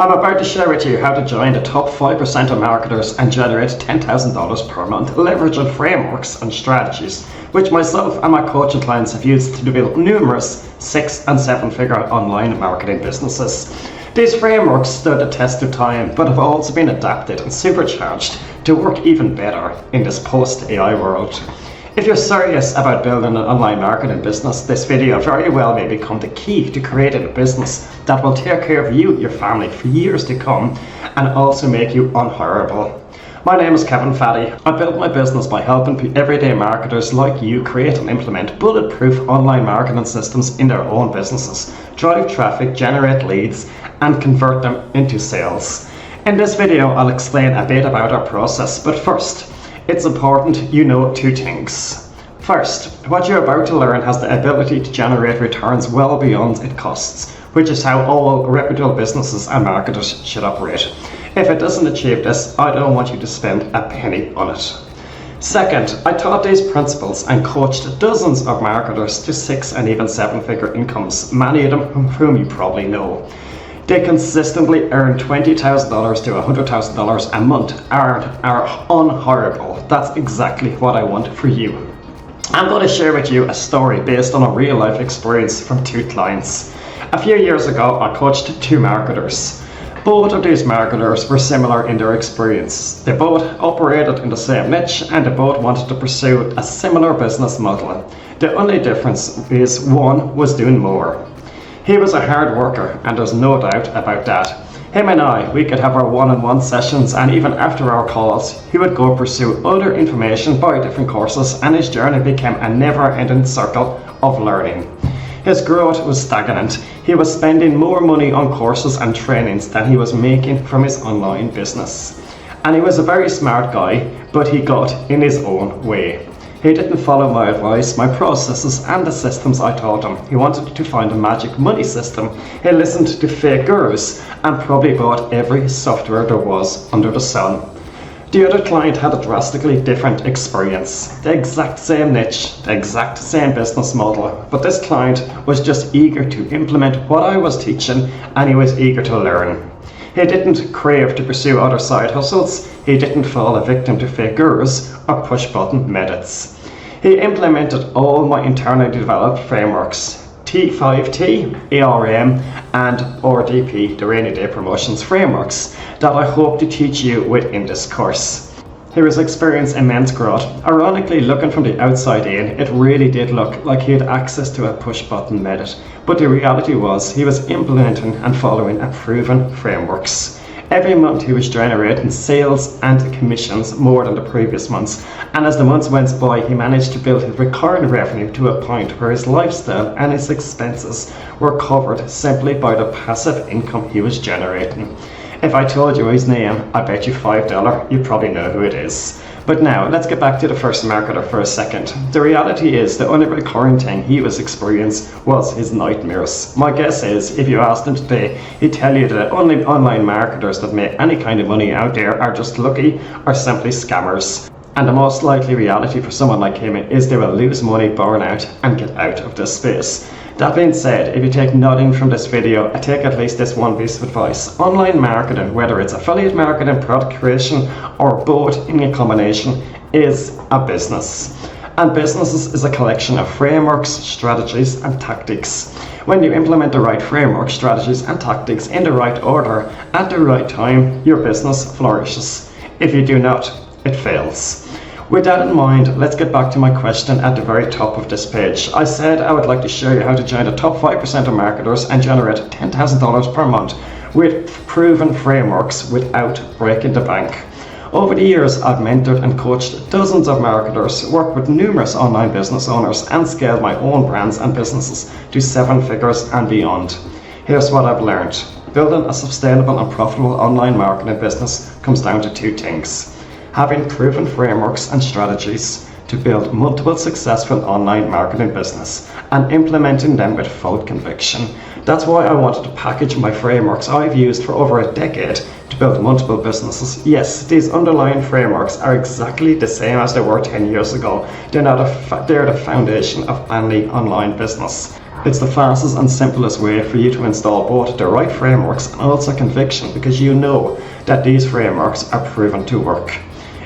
I'm about to share with you how to join the top 5% of marketers and generate $10,000 per month, leveraging frameworks and strategies, which myself and my coaching clients have used to build numerous 6- and 7-figure online marketing businesses. These frameworks stood the test of time, but have also been adapted and supercharged to work even better in this post-AI world. If you're serious about building an online marketing business, this video very well may become the key to creating a business that will take care of you and your family for years to come and also make you unhireable. My name is Kevin Fatty. I built my business by helping everyday marketers like you create and implement bulletproof online marketing systems in their own businesses, drive traffic, generate leads, and convert them into sales. In this video, I'll explain a bit about our process, but first, it's important you know two things. First, what you're about to learn has the ability to generate returns well beyond its costs, which is how all reputable businesses and marketers should operate. If it doesn't achieve this, I don't want you to spend a penny on it. Second, I taught these principles and coached dozens of marketers to 6- and even 7-figure incomes, many of them whom you probably know. They consistently earn $20,000 to $100,000 a month, are unhireable. That's exactly what I want for you. I'm going to share with you a story based on a real life experience from 2 clients. A few years ago, I coached 2 marketers. Both of these marketers were similar in their experience. They both operated in the same niche and they both wanted to pursue a similar business model. The only difference is one was doing more. He was a hard worker, and there's no doubt about that. Him and I, we could have our one-on-one sessions, and even after our calls, he would go pursue other information, buy different courses, and his journey became a never-ending circle of learning. His growth was stagnant. He was spending more money on courses and trainings than he was making from his online business. And he was a very smart guy, but he got in his own way. He didn't follow my advice, my processes, and the systems I taught him. He wanted to find a magic money system. He listened to fake gurus and probably bought every software there was under the sun. The other client had a drastically different experience. The exact same niche, the exact same business model, but this client was just eager to implement what I was teaching, and he was eager to learn. He didn't crave to pursue other side hustles. He didn't fall a victim to fake gurus or push-button methods. He implemented all my internally developed frameworks, T5T, ARM, and RDP, the Rainy Day Promotions frameworks, that I hope to teach you within this course. He was experiencing immense growth. Ironically, looking from the outside in, it really did look like he had access to a push-button method. But the reality was, he was implementing and following a proven frameworks. Every month he was generating sales and commissions more than the previous months. And as the months went by, he managed to build his recurring revenue to a point where his lifestyle and his expenses were covered simply by the passive income he was generating. If I told you his name, I bet you $5 you'd probably know who it is. But now, let's get back to the first marketer for a second. The reality is, the only recurring thing he was experiencing was his nightmares. My guess is, if you asked him today, he'd tell you that only online marketers that make any kind of money out there are just lucky or simply scammers. And the most likely reality for someone like him is they will lose money, burn out, and get out of this space. That being said, if you take nothing from this video, I take at least this one piece of advice. Online marketing, whether it's affiliate marketing, product creation, or both in a combination, is a business. And businesses is a collection of frameworks, strategies, and tactics. When you implement the right frameworks, strategies, and tactics in the right order, at the right time, your business flourishes. If you do not, it fails. With that in mind, let's get back to my question at the very top of this page. I said I would like to show you how to join the top 5% of marketers and generate $10,000 per month with proven frameworks without breaking the bank. Over the years, I've mentored and coached dozens of marketers, worked with numerous online business owners, and scaled my own brands and businesses to 7 figures and beyond. Here's what I've learned. Building a sustainable and profitable online marketing business comes down to 2 things. Having proven frameworks and strategies to build multiple successful online marketing business and implementing them with full conviction. That's why I wanted to package my frameworks I've used for over a decade to build multiple businesses. Yes, these underlying frameworks are exactly the same as they were 10 years ago. They're the foundation of any online business. It's the fastest and simplest way for you to install both the right frameworks and also conviction, because you know that these frameworks are proven to work.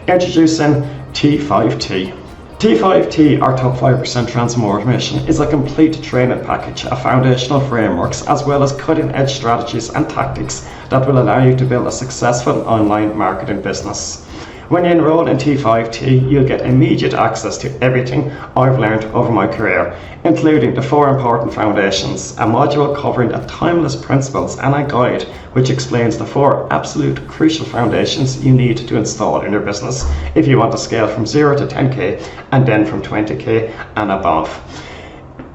Introducing T5T. T5T, our top 5% transformation, is a complete training package of foundational frameworks as well as cutting edge strategies and tactics that will allow you to build a successful online marketing business. When you enroll in T5T, you'll get immediate access to everything I've learned over my career, including the 4 important foundations, a module covering the timeless principles, and a guide which explains the 4 absolute crucial foundations you need to install in your business if you want to scale from 0 to 10k and then from 20k and above.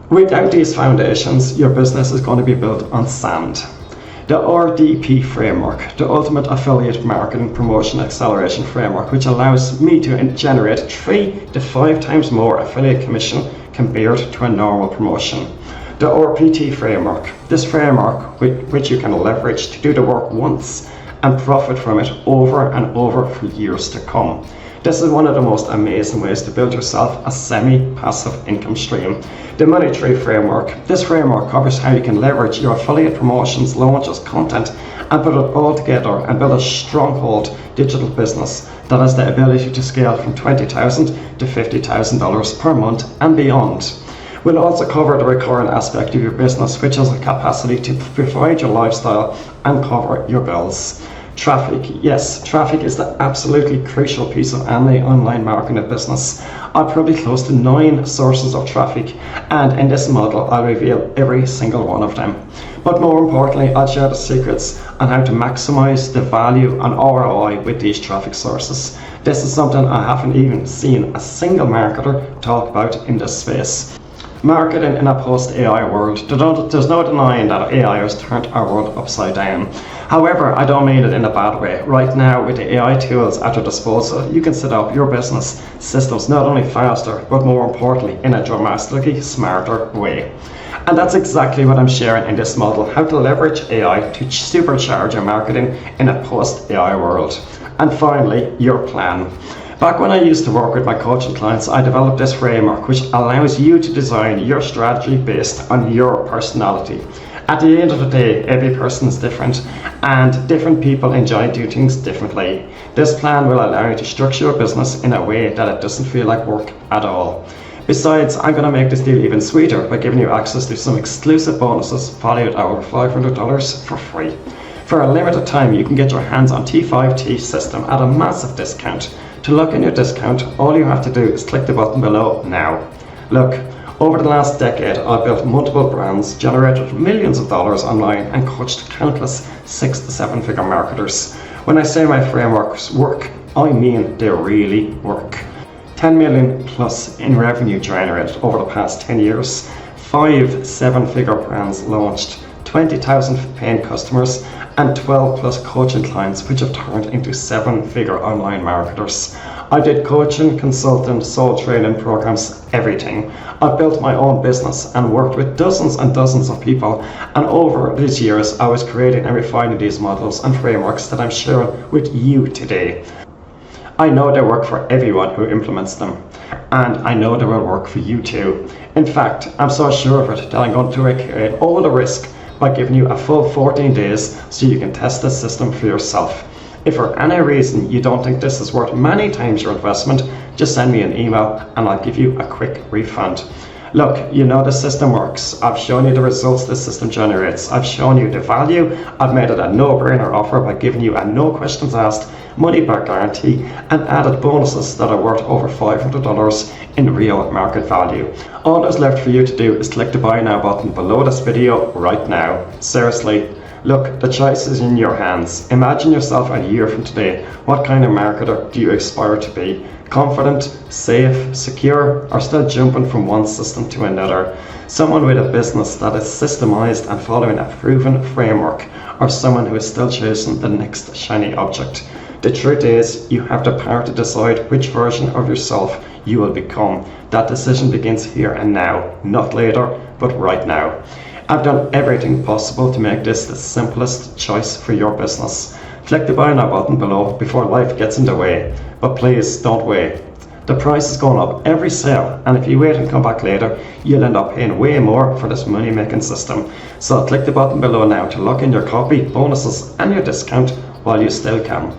Without these foundations, your business is going to be built on sand. The RDP framework, the Ultimate Affiliate Marketing Promotion Acceleration Framework, which allows me to generate 3 to 5 times more affiliate commission compared to a normal promotion. The RPT framework, this framework which you can leverage to do the work once and profit from it over and over for years to come. This is one of the most amazing ways to build yourself a semi-passive income stream. The Money Tree framework. This framework covers how you can leverage your affiliate promotions, launches, content, and put it all together and build a stronghold digital business that has the ability to scale from $20,000 to $50,000 per month and beyond. We'll also cover the recurring aspect of your business, which has a capacity to provide your lifestyle and cover your bills. Traffic. Yes, traffic is the absolutely crucial piece of any online marketing business. I've probably close to 9 sources of traffic, and in this model I'll reveal every single one of them. But more importantly, I'll share the secrets on how to maximize the value and ROI with these traffic sources. This is something I haven't even seen a single marketer talk about in this space. Marketing in a post-AI world. There's no denying that AI has turned our world upside down. However, I don't mean it in a bad way. Right now, with the AI tools at your disposal, you can set up your business systems not only faster, but more importantly, in a dramatically smarter way. And that's exactly what I'm sharing in this model, how to leverage AI to supercharge your marketing in a post-AI world. And finally, your plan. Back when I used to work with my coaching clients, I developed this framework which allows you to design your strategy based on your personality. At the end of the day, every person is different and different people enjoy doing things differently. This plan will allow you to structure your business in a way that it doesn't feel like work at all. Besides, I'm going to make this deal even sweeter by giving you access to some exclusive bonuses valued at over $500 for free. For a limited time, you can get your hands on T5T system at a massive discount. To lock in your discount, all you have to do is click the button below now. Look, over the last decade, I've built multiple brands, generated millions of dollars online, and coached countless 6 to 7 figure marketers. When I say my frameworks work, I mean they really work. 10 million plus in revenue generated over the past 10 years, 5 7-figure brands launched, 20,000 paying customers, and 12 plus coaching clients which have turned into 7-figure online marketers. I did coaching, consulting, soul training programs, everything. I built my own business and worked with dozens and dozens of people, and over these years I was creating and refining these models and frameworks that I'm sharing with you today. I know they work for everyone who implements them, and I know they will work for you too. In fact, I'm so sure of it that I'm going to take all the risk by giving you a full 14 days so you can test this system for yourself. If for any reason you don't think this is worth many times your investment, just send me an email and I'll give you a quick refund. Look, you know the system works. I've shown you the results this system generates. I've shown you the value. I've made it a no-brainer offer by giving you a no questions asked money back guarantee and added bonuses that are worth over $500 in real market value. All that's left for you to do is click the buy now button below this video right now. Seriously, look, the choice is in your hands. Imagine yourself a year from today. What kind of marketer do you aspire to be? Confident, safe, secure, or still jumping from one system to another? Someone with a business that is systemized and following a proven framework, or someone who is still chasing the next shiny object? The truth is, you have the power to decide which version of yourself you will become. That decision begins here and now, not later, but right now. I've done everything possible to make this the simplest choice for your business. Click the buy now button below before life gets in the way. But please don't wait. The price is going up every sale, and if you wait and come back later, you'll end up paying way more for this money making system. So click the button below now to lock in your copy, bonuses and your discount while you still can.